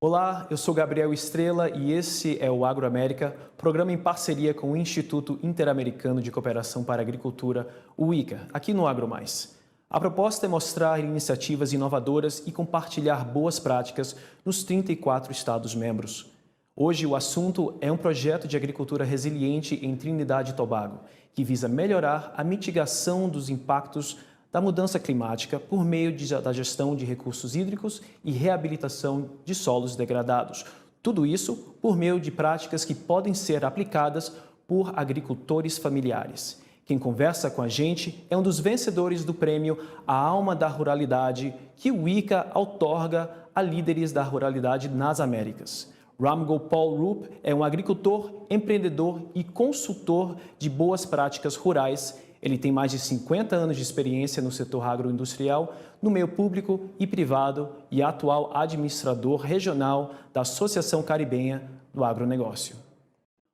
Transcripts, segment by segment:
Olá, eu sou Gabriel Estrela e esse é o AgroAmérica, programa em parceria com o Instituto Interamericano de Cooperação para a Agricultura, o ICA, aqui no Agro Mais. A proposta é mostrar iniciativas inovadoras e compartilhar boas práticas nos 34 Estados-membros. Hoje o assunto é um projeto de agricultura resiliente em Trinidade e Tobago, que visa melhorar a mitigação dos impactos da mudança climática por meio da gestão de recursos hídricos e reabilitação de solos degradados. Tudo isso por meio de práticas que podem ser aplicadas por agricultores familiares. Quem conversa com a gente é um dos vencedores do prêmio A Alma da Ruralidade, que o ICA outorga a líderes da ruralidade nas Américas. Ramgopaul Roop é um agricultor, empreendedor e consultor de boas práticas rurais. Ele tem mais de 50 anos de experiência no setor agroindustrial, no meio público e privado e atual administrador regional da Associação Caribenha do Agronegócio.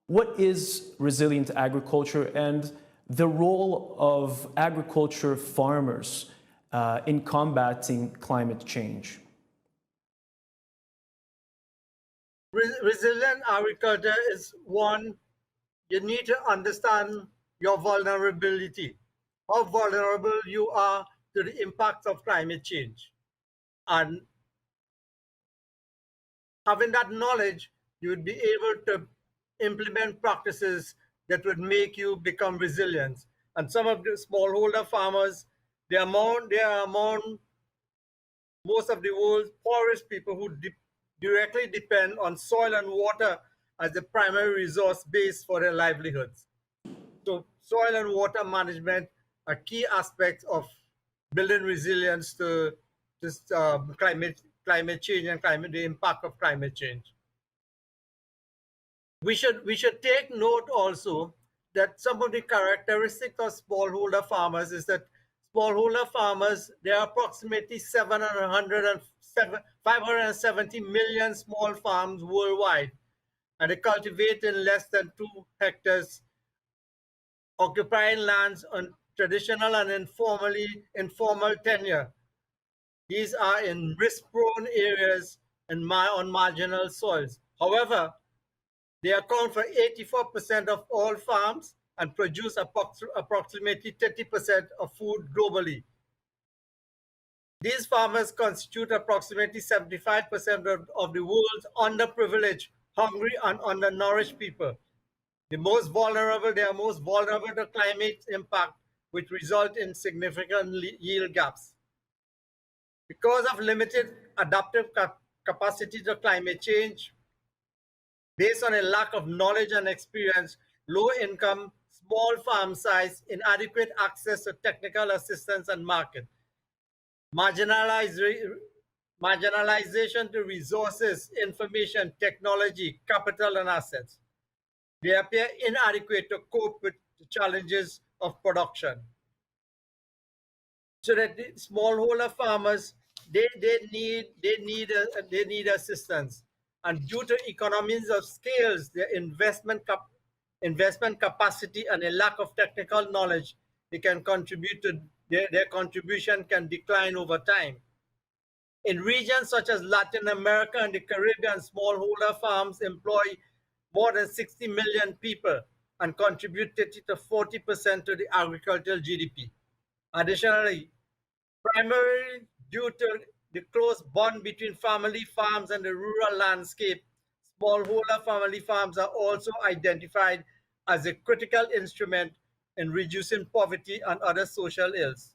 What is resilient agriculture and the role of agriculture farmers in combating climate change? Resilient agriculture is one, you need to understand your vulnerability, how vulnerable you are to the impacts of climate change. And having that knowledge, you would be able to implement practices that would make you become resilient. And some of the smallholder farmers, they are among most of the world's poorest people who directly depend on soil and water as the primary resource base for their livelihoods. So soil and water management are key aspects of building resilience to this climate change and the impact of climate change. We should take note also that some of the characteristics of smallholder farmers is that smallholder farmers, there are approximately 570 million small farms worldwide, and they cultivate in less than 2 hectares, occupying lands on traditional and informal tenure. These are in risk-prone areas and on marginal soils. However, they account for 84% of all farms and produce approximately 30% of food globally. These farmers constitute approximately 75% of the world's underprivileged, hungry, and undernourished people. They are most vulnerable to climate impact, which result in significant yield gaps. Because of limited adaptive capacity to climate change, based on a lack of knowledge and experience, low income, small farm size, inadequate access to technical assistance and market, marginalization to resources, information, technology, capital, and assets. They appear inadequate to cope with the challenges of production. So that the smallholder farmers, they need assistance, and due to economies of scales, their investment capacity and a lack of technical knowledge, they can contribute to their contribution can decline over time. In regions such as Latin America and the Caribbean, smallholder farms employ more than 60 million people and contribute 30 to 40% to the agricultural GDP. Additionally, primarily due to the close bond between family farms and the rural landscape, smallholder family farms are also identified as a critical instrument in reducing poverty and other social ills.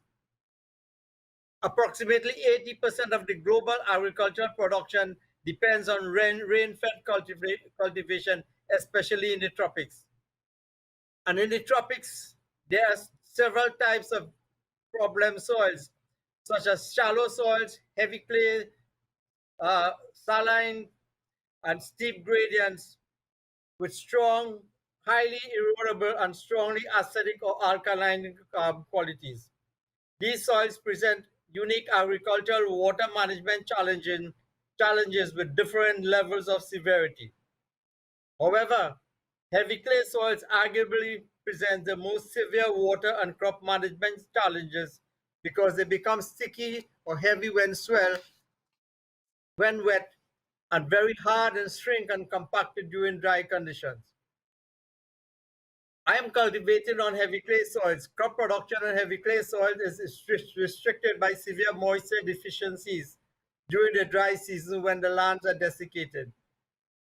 Approximately 80% of the global agricultural production depends on rain-fed cultivation, especially in the tropics. And in the tropics, there are several types of problem soils, such as shallow soils, heavy clay, saline, and steep gradients with strong, highly erodible, and strongly acidic or alkaline qualities. These soils present unique agricultural water management challenges with different levels of severity. However, heavy clay soils arguably present the most severe water and crop management challenges because they become sticky or heavy when wet and very hard and shrink and compacted during dry conditions. I am cultivating on heavy clay soils. Crop production on heavy clay soils is restricted by severe moisture deficiencies during the dry season when the lands are desiccated.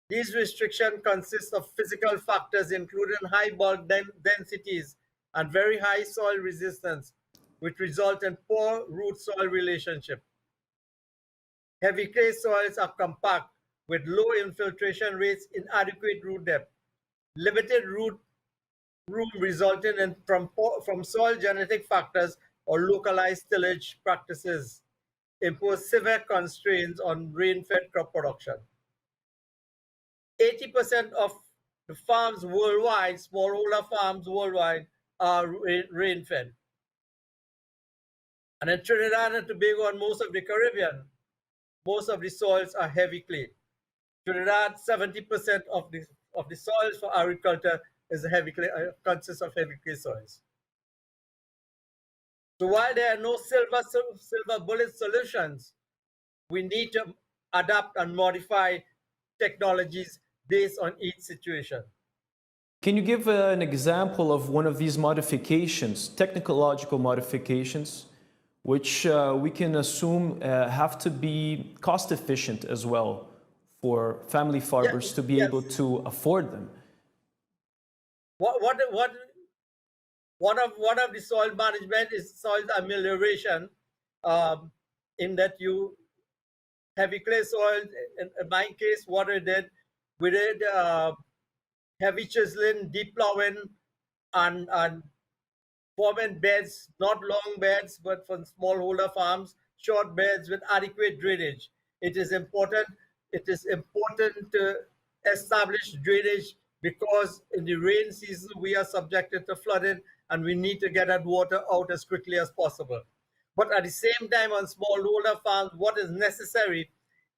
These restrictions consist of physical factors including high bulk densities and very high soil resistance, which result in poor root-soil relationship. Heavy clay soils are compact with low infiltration rates, inadequate root depth, limited root room resulting in from soil genetic factors or localized tillage practices impose severe constraints on rain-fed crop production. 80% of the farms worldwide, smallholder farms worldwide, are rain-fed. And in Trinidad and Tobago and most of the Caribbean, most of the soils are heavy clay. Trinidad, 70% of the soils for agriculture is heavy clay, consists of heavy clay soils. So while there are no silver bullet solutions, we need to adapt and modify technologies based on each situation. Can you give an example of one of these modifications, technological modifications, which we can assume have to be cost efficient as well for family farmers to be able to afford them? One of the soil management is soil amelioration, in that you heavy clay soil. In my case, what we did heavy chiseling, deep plowing, and forming beds, not long beds, but for smallholder farms, short beds with adequate drainage. It is important. It is important to establish drainage because in the rain season we are subjected to flooding, and we need to get that water out as quickly as possible. But at the same time, on smallholder farms, what is necessary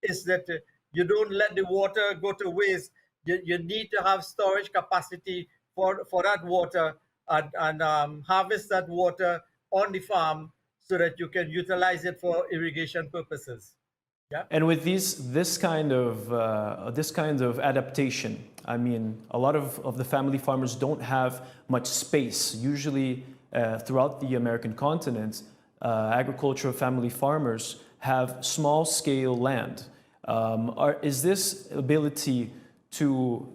is that you don't let the water go to waste. You need to have storage capacity for that water, and harvest that water on the farm so that you can utilize it for irrigation purposes. Yeah. And with this kind of adaptation, I mean, a lot of the family farmers don't have much space. Usually, throughout the American continent, agricultural family farmers have small-scale land. Is this ability to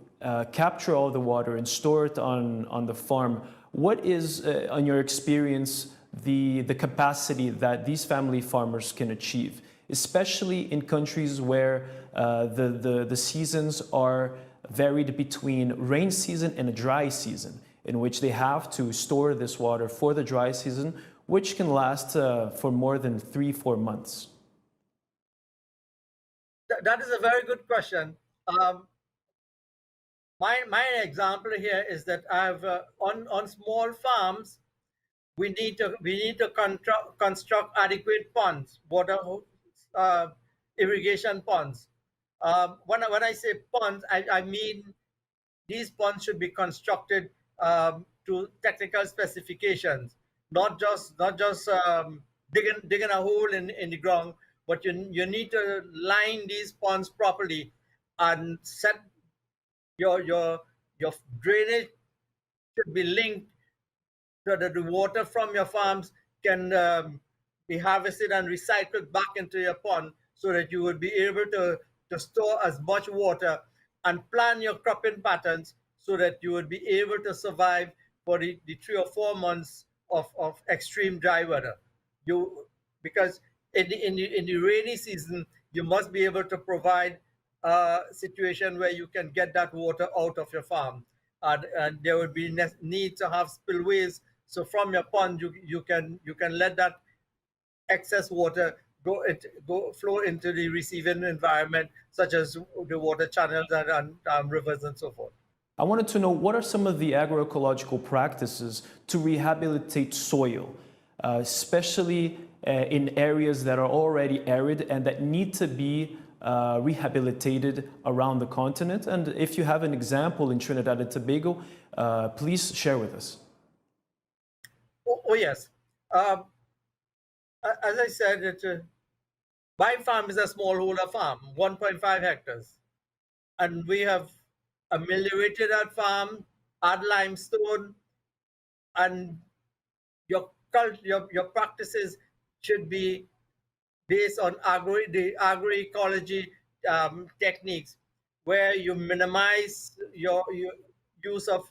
capture all the water and store it on the farm, what is, in your experience, the capacity that these family farmers can achieve, especially in countries where the seasons are varied between rain season and a dry season, in which they have to store this water for the dry season, which can last for more than 3-4 months? That is a very good question. My example here is that I've on small farms, we need to construct adequate ponds, water irrigation ponds. When I say ponds, I mean these ponds should be constructed to technical specifications, not just digging a hole in the ground, but you need to line these ponds properly and set your drainage should be linked so that the water from your farms can be harvested and recycled back into your pond, so that you would be able to store as much water and plan your cropping patterns so that you would be able to survive for the 3 or 4 months of extreme dry weather. Because in the rainy season, you must be able to provide a situation where you can get that water out of your farm. And there would be need to have spillways. So from your pond, you can let that excess water go flow into the receiving environment, such as the water channels and rivers and so forth. I wanted to know, what are some of the agroecological practices to rehabilitate soil, especially in areas that are already arid and that need to be rehabilitated around the continent? And if you have an example in Trinidad and Tobago, please share with us. Oh yes. As I said, My farm is a smallholder farm, 1.5 hectares. And we have ameliorated that farm, add limestone, and your practices should be based on the agroecology techniques, where you minimize your use of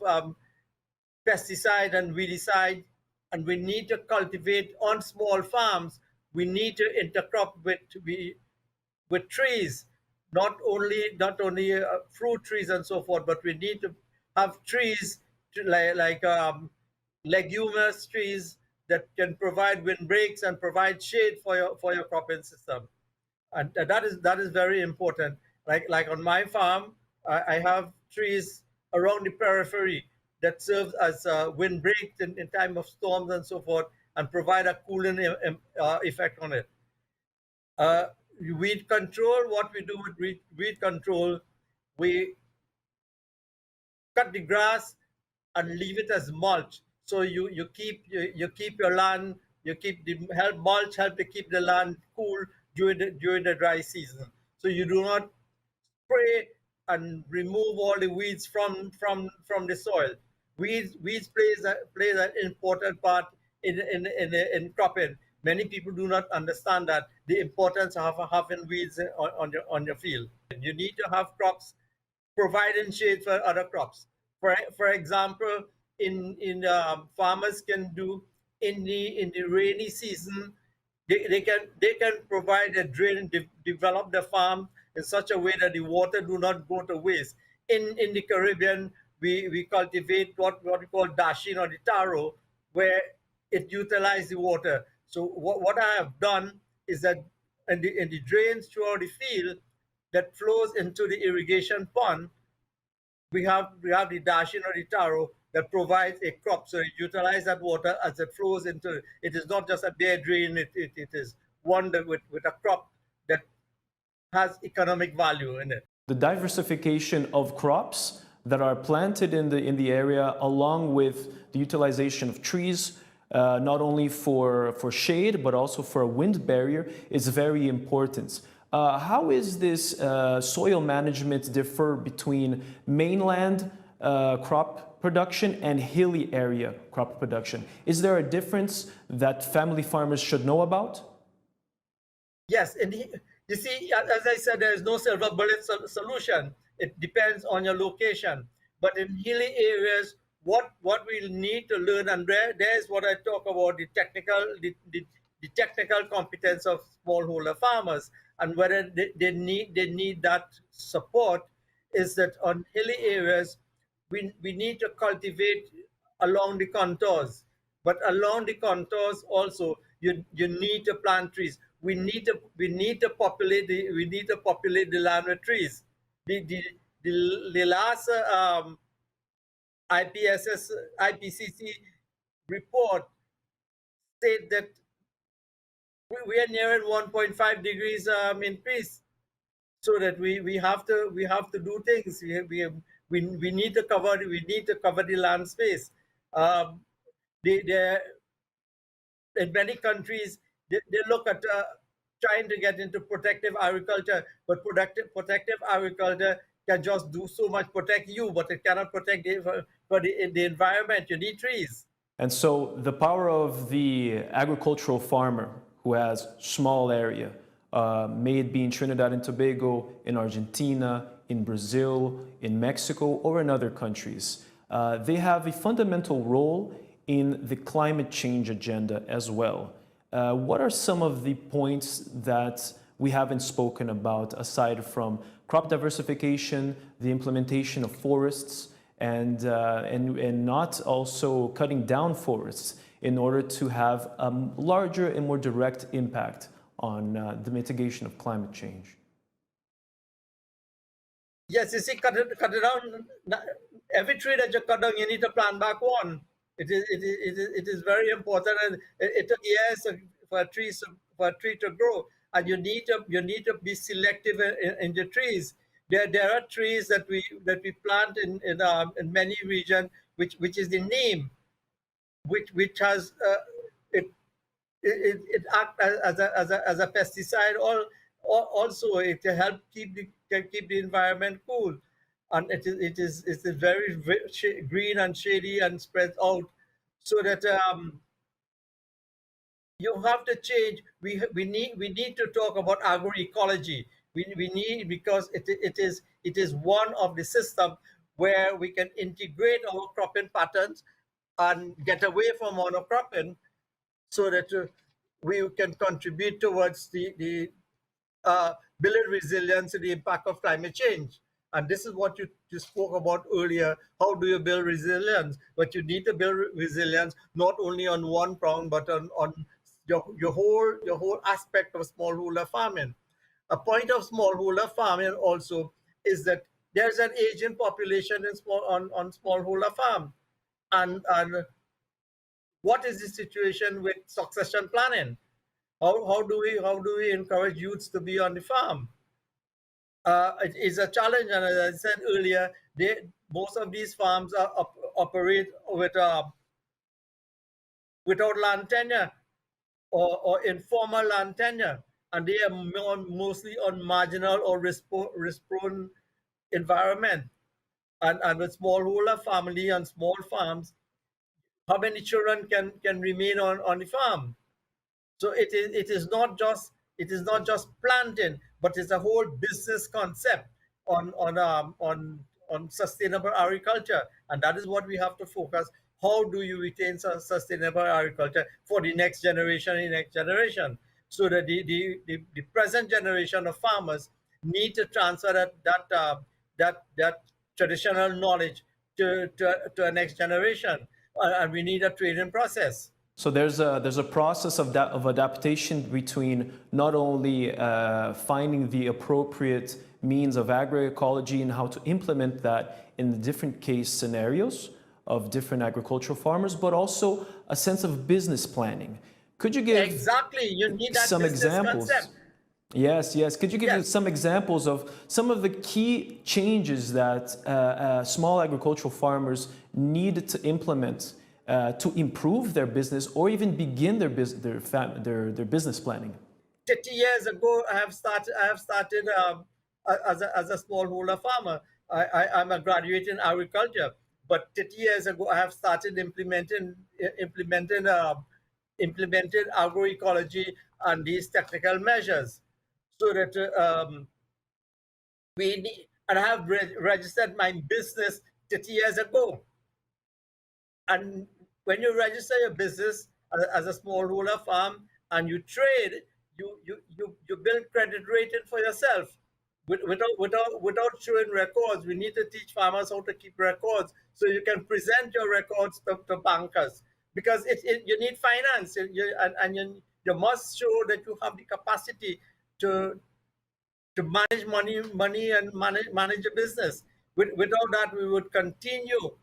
pesticide and weedicide, and we need to cultivate on small farms. We need to intercrop with trees, not only fruit trees and so forth, but we need to have trees like leguminous trees that can provide windbreaks and provide shade for your cropping system, and that is very important. Like on my farm, I have trees around the periphery that serve as windbreaks in time of storms and so forth, and provide a cooling effect on it. Uh, Weed control, what we do with weed control, we cut the grass and leave it as mulch. So you keep your land, you keep the help to keep the land cool during the dry season. So you do not spray and remove all the weeds from the soil. Weeds plays an important part in cropping. Many people do not understand that the importance of having weeds on your field. You need to have crops providing shade for other crops. For example, farmers can do in the rainy season, they can provide a drain and develop the farm in such a way that the water do not go to waste. In the Caribbean, we cultivate what we call dashing or the taro, where it utilizes the water. So what I have done is that in the drains throughout the field that flows into the irrigation pond, we have the dashing or the taro that provides a crop. So you utilize that water as it flows into it. It is not just a bare drain, it is one that with a crop that has economic value in it. The diversification of crops that are planted in the area, along with the utilization of trees, not only for shade, but also for a wind barrier, is very important. How is this soil management differ between mainland crop production and hilly area crop production? Is there a difference that family farmers should know about? Yes, and you see, as I said, there is no silver bullet solution. It depends on your location. But in hilly areas, what we need to learn, and there's what I talk about, the technical competence of smallholder farmers, and whether they need that support, is that on hilly areas, we need to cultivate along the contours, but along the contours also you need to plant trees. We need to populate the land with trees. The last IPSS IPCC report said that we are nearing 1.5 degrees increase, so that we have to do things. We need to cover the land space. Um, they in many countries they look at trying to get into protective agriculture, but protective agriculture can just do so much, protect you, but it cannot protect the environment. You need trees. And so the power of the agricultural farmer who has small area, may it be in Trinidad and Tobago, in Argentina, in Brazil, in Mexico, or in other countries, they have a fundamental role in the climate change agenda as well. What are some of the points that we haven't spoken about, aside from crop diversification, the implementation of forests, and not also cutting down forests in order to have a larger and more direct impact on the mitigation of climate change? Yes, you see, cut it down. Every tree that you cut down, you need to plant back one. It is very important, and it took years for a tree to grow, and you need to be selective in the trees. There are trees that we plant in many regions, which is the neem, which has it it acts as a pesticide, or also it help keep the environment cool, and it is very green and shady and spreads out, so that you have to change. We need to talk about agroecology. We need, because it is one of the system where we can integrate our cropping patterns and get away from monocropping, so that we can contribute towards building resilience to the impact of climate change. And this is what you spoke about earlier. How do you build resilience? But you need to build resilience not only on one prong, but on your whole aspect of smallholder farming. A point of smallholder farming also is that there's an aging population on smallholder farm, and what is the situation with succession planning? How do we encourage youths to be on the farm? It is a challenge, and as I said earlier, most of these farms operate without land tenure, or informal land tenure, and they are mostly on marginal or risk-prone environment. And with smallholder family and small farms, how many children can remain on the farm? So it is not just planting, but it's a whole business concept on sustainable agriculture, and that is what we have to focus. How do you retain sustainable agriculture for the next generation, so that the present generation of farmers need to transfer that traditional knowledge to a next generation, and we need a training process. So there's a process of adaptation between not only finding the appropriate means of agroecology and how to implement that in the different case scenarios of different agricultural farmers, but also a sense of business planning. Could you give Exactly, you need that some business examples? concept. Yes. Could you give Yes. some examples of some of the key changes that small agricultural farmers need to implement to improve their business or even begin their business planning? 30 years ago, I have started as a smallholder farmer. I'm a graduate in agriculture, but 30 years ago, I have started implemented agroecology and these technical measures, so that and I have registered my business 30 years ago. And when you register your business as a smallholder farm and you trade, you build credit rating for yourself. Without showing records, we need to teach farmers how to keep records, so you can present your records to bankers, because you need finance, and you must show that you have the capacity to manage money and manage a business. Without that, we would continue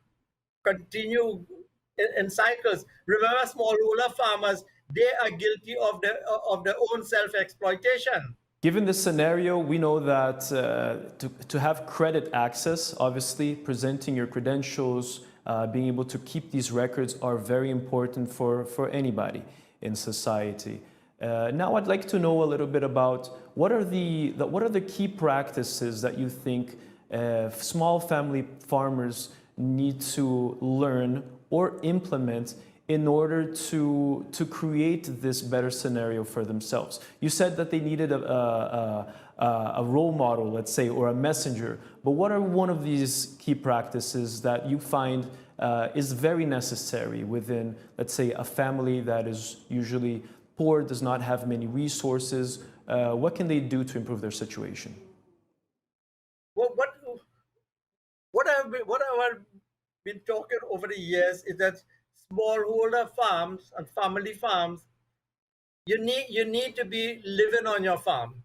in cycles. Remember, smallholder farmers, they are guilty of their own self-exploitation. Given this scenario, we know that to have credit access, obviously presenting your credentials, being able to keep these records are very important for anybody in society. Now I'd like to know a little bit about what are the key practices that you think small family farmers need to learn or implement in order to create this better scenario for themselves. You said that they needed a role model, let's say, or a messenger, but what are one of these key practices that you find is very necessary within, let's say, a family that is usually poor, does not have many resources? What can they do to improve their situation? Well, what I've been talking over the years is that smallholder farms and family farms, you need to be living on your farm,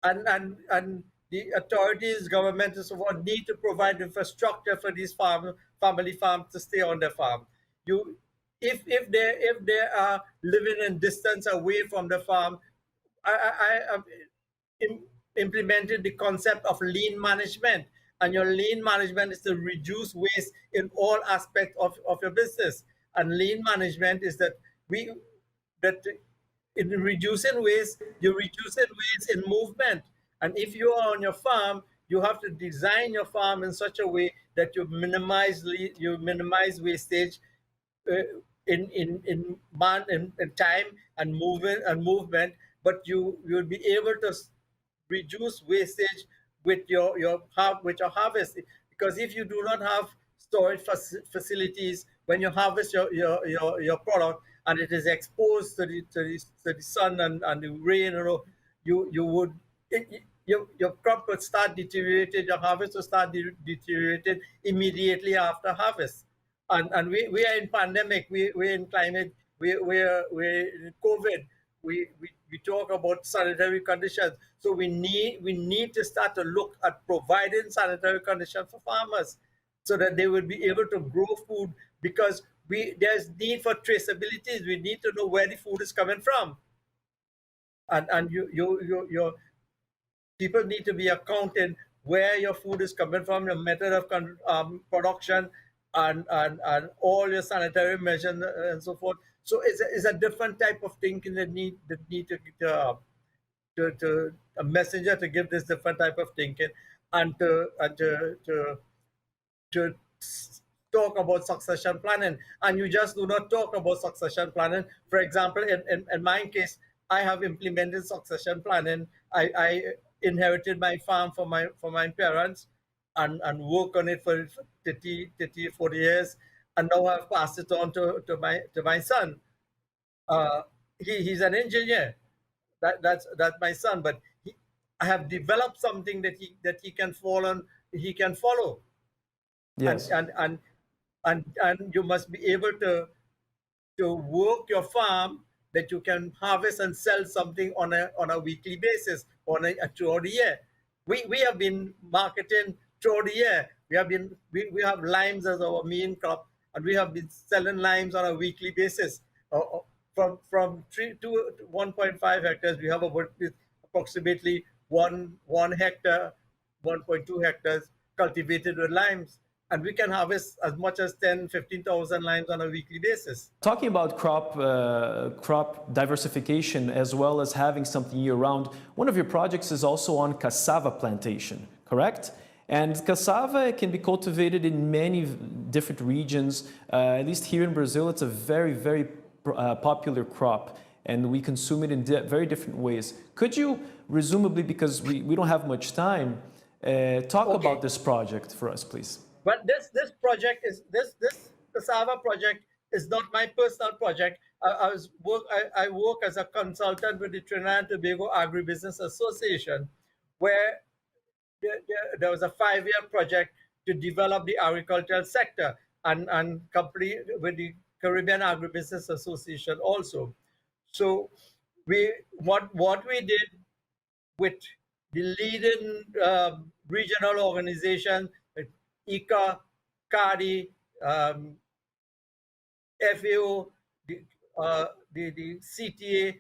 and the authorities, government, and so on need to provide infrastructure for these family farms to stay on their farm. You, if they are living in distance away from the farm, I have implemented the concept of lean management. And your lean management is to reduce waste in all aspects of your business. And lean management is that we that in reducing waste, you're reducing waste in movement. And if you are on your farm, you have to design your farm in such a way that you minimize wastage uh, in time and movement, but you'll be able to reduce wastage with with your harvest. Because if you do not have storage facilities, when you harvest your product and it is exposed to the sun and the rain, you would your crop would start deteriorated, your harvest will start deteriorated immediately after harvest. And we are in pandemic, we're in climate, we're in COVID. We talk about sanitary conditions. So we need to start to look at providing sanitary conditions for farmers so that they will be able to grow food, because there's need for traceability. We need to know where the food is coming from. And your people need to be accounted where your food is coming from, your method of production, and all your sanitary measures and so forth. So it's a different type of thinking that need to a messenger to give this different type of thinking, and to talk about succession planning. And you just do not talk about succession planning. For example, in my case, I have implemented succession planning. I inherited my farm from my parents, and work on it for 40 years, and now I've passed it on to my son. uh, he's an engineer. That's my son, but I have developed something that he can follow. and Yes. and and and you must be able to work your farm, that you can harvest and sell something on a weekly basis, throughout the year. We have been marketing throughout the year. We have limes as our main crop, and we have been selling limes on a weekly basis. From 3 to 1.5 hectares, we have about approximately one hectare, 1.2 hectares cultivated with limes, and we can harvest as much as 10, 15,000 limes on a weekly basis. Talking about crop diversification as well as having something year-round, one of your projects is also on cassava plantation, correct? And cassava can be cultivated in many different regions. At least here in Brazil, it's a very, very popular crop, and we consume it in very different ways. Could you, presumably, because we don't have much time, talk Okay. about this project for us, please? But this project is this cassava project is not my personal project. I work as a consultant with the Trinidad and Tobago Agribusiness Association, where there was a 5-year project to develop the agricultural sector, and complete with the Caribbean Agribusiness Association also. So what we did with the leading regional organizations like ICA, CARDI, FAO, the CTA.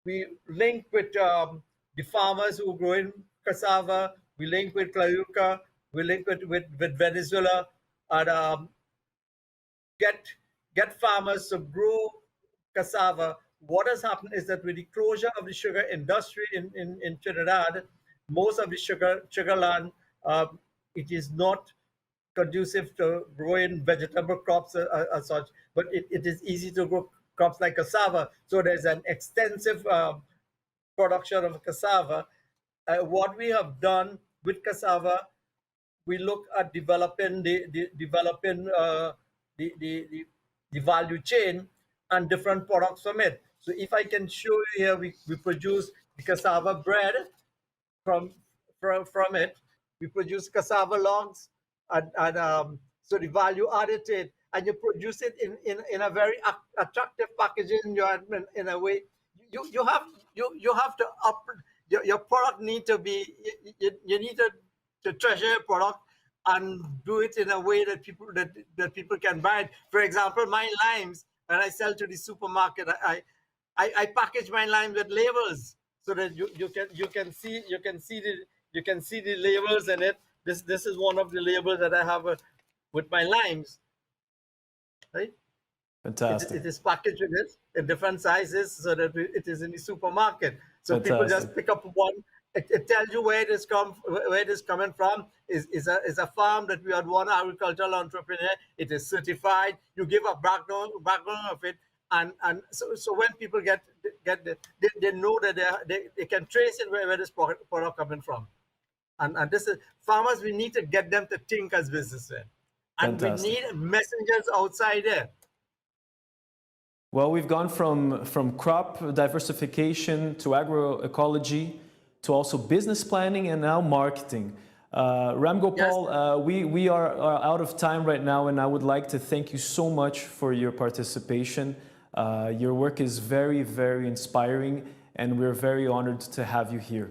We link with the farmers who grow in cassava. We link with Clayuca. We link with Venezuela, and get get farmers to grow cassava. What has happened is that with the closure of the sugar industry in Trinidad, most of the sugar land, it is not conducive to growing vegetable crops as such, but it is easy to grow crops like cassava. So there's an extensive production of cassava. What we have done with cassava, we look at developing the value chain and different products from it. So if I can show you here, we produce the cassava bread from from it. We produce cassava logs, and so the value added to it, and you produce it in a very attractive packaging. In a way, you have you have to up your product need to be you need to treasure your product and do it in a way that people can buy it. For example, my limes, when I sell to the supermarket, I package my limes with labels so that you can see the labels in it. This is one of the labels that I have with my limes, right? Fantastic. It is packaged in different sizes so that it is in the supermarket. So people Fantastic. just pick up one. It tells you where it is coming from. Is a farm that we had one agricultural entrepreneur. It is certified. You give a background of it, and so when people they know that they can trace it where this product coming from. And this is farmers. We need to get them to think as businessmen, and we Fantastic. need messengers outside there. Well, we've gone from crop diversification to agroecology to also business planning and now marketing. Ramgopaul, we are out of time right now, and I would like to thank you so much for your participation. Your work is very, very inspiring, and we're very honored to have you here.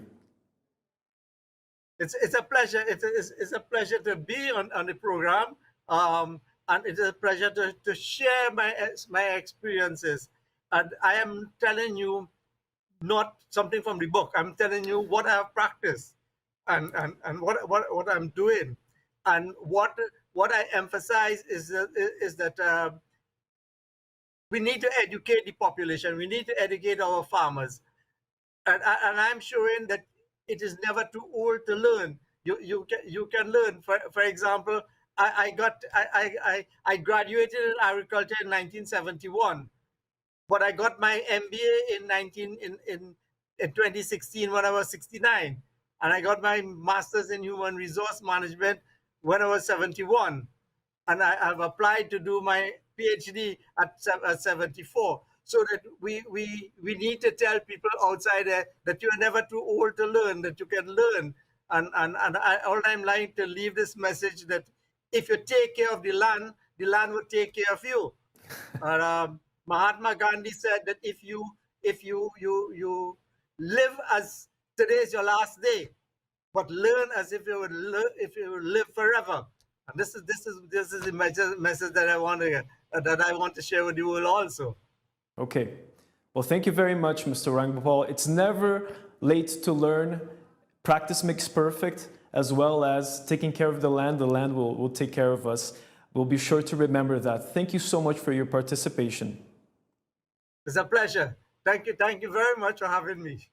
It's a pleasure. It's a pleasure to be on the program. And it's a pleasure to share my experiences. And I am telling you not something from the book. I'm telling you what I have practiced and what I'm doing. And what I emphasize is that we need to educate the population. We need to educate our farmers. And I'm showing that it is never too old to learn. You can learn. For example, I graduated in agriculture in 1971, but I got my MBA in 2016 when I was 69, and I got my master's in human resource management when I was 71, and I have applied to do my PhD at 74. So that we need to tell people outside there that you're never too old to learn, that you can learn, and all I'm like to leave this message that if you take care of the land will take care of you. Mahatma Gandhi said that if you live as today is your last day, but learn as if you would live forever. And this is the message that I want to share with you all also. Okay. Well, thank you very much, Mr. Ramgopaul. It's never late to learn. Practice makes perfect, as well as taking care of the land. The land will take care of us. We'll be sure to remember that. Thank you so much for your participation. It's a pleasure. Thank you very much for having me.